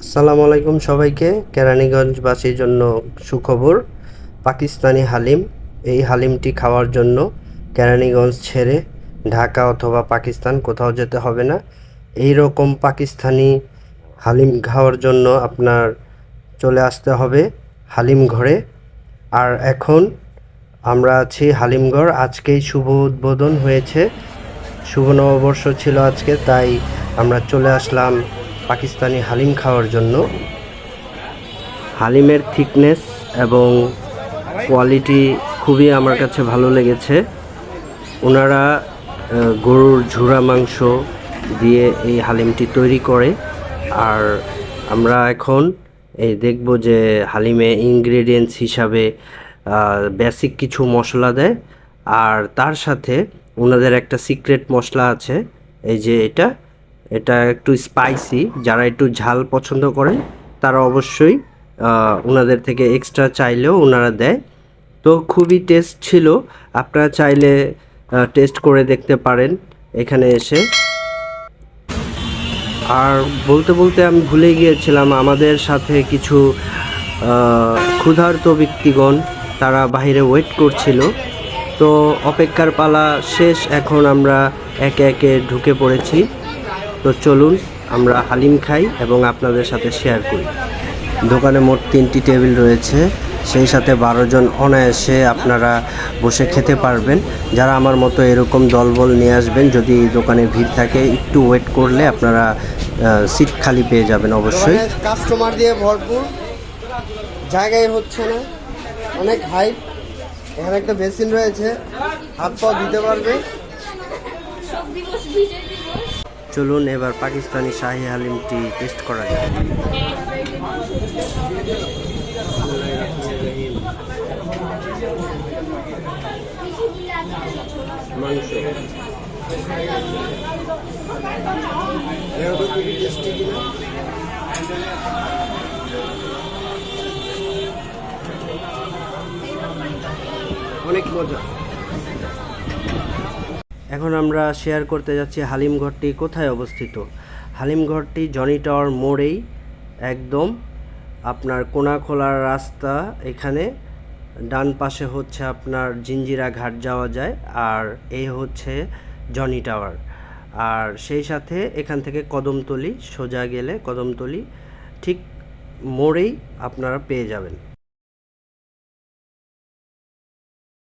আসসালামু আলাইকুম সবাইকে। কেরানীগঞ্জবাসীর জন্য সুখবর, পাকিস্তানি হালিম। এই হালিমটি খাওয়ার জন্য কেরানীগঞ্জ ছেড়ে ঢাকা অথবা পাকিস্তান কোথাও যেতে হবে না। এই রকম পাকিস্তানি হালিম খাওয়ার জন্য আপনার চলে আসতে হবে হালিম ঘরে। আর এখন আমরা আছি হালিমঘর। আজকেই শুভ উদ্বোধন হয়েছে, শুভ নববর্ষ ছিল আজকে, তাই আমরা চলে আসলাম পাকিস্তানি হালিম খাওয়ার জন্য। হালিমের থিকনেস এবং কোয়ালিটি খুবই আমার কাছে ভালো লেগেছে। ওনারা গরুর ঝুরা মাংস দিয়ে এই হালিমটি তৈরি করে। আর আমরা এখন এই দেখব যে হালিমে ইনগ্রেডিয়েন্টস হিসাবে বেসিক কিছু মশলা দেয়, আর তার সাথে ওনাদের একটা সিক্রেট মশলা আছে। এই যে এটা এটা একটু স্পাইসি, যারা একটু ঝাল পছন্দ করেন তারা অবশ্যই ওনাদের থেকে এক্সট্রা চাইলেও ওনারা দেয়। তো খুবই টেস্ট ছিল, আপনারা চাইলে টেস্ট করে দেখতে পারেন এখানে এসে। আর বলতে বলতে আমি ভুলে গিয়েছিলাম, আমাদের সাথে কিছু ক্ষুধার্ত ব্যক্তিগণ তারা বাইরে ওয়েট করছিল। তো অপেক্ষার পালা শেষ, এখন আমরা একে একে ঢুকে পড়েছি। তো চলুন আমরা হালিম খাই এবং আপনাদের সাথে শেয়ার করি। দোকানে মোট 3টি টেবিল রয়েছে, সেই সাথে 12 জন অনায়াসে আপনারা বসে খেতে পারবেন। যারা আমার মতো এরকম দলবল নিয়ে আসবেন, যদি দোকানে ভিড় থাকে একটু ওয়েট করলে আপনারা সিট খালি পেয়ে যাবেন অবশ্যই। কাস্টমার দিয়ে ভরপুর, জায়গায় হচ্ছে না, অনেক হাইট। এখানে একটা বেসিন রয়েছে, হাত পা দিতে পারবে। চলুন এবার পাকিস্তানি শাহি হালিমটি টেস্ট করা যায়। মাংস অনেক মজা। এখন আমরা শেয়ার করতে যাচ্ছি হালিমঘরটি কোথায় অবস্থিত। হালিমঘরটি জনি টাওয়ার মোড়েই, একদম আপনার কোনাখোলার রাস্তা। এখানে ডান পাশে হচ্ছে আপনার জিঞ্জিরা ঘাট যাওয়া যায়, আর এই হচ্ছে জনি টাওয়ার। আর সেই সাথে এখান থেকে কদমতলি সোজা গেলে কদমতলি ঠিক মোড়েই আপনারা পেয়ে যাবেন।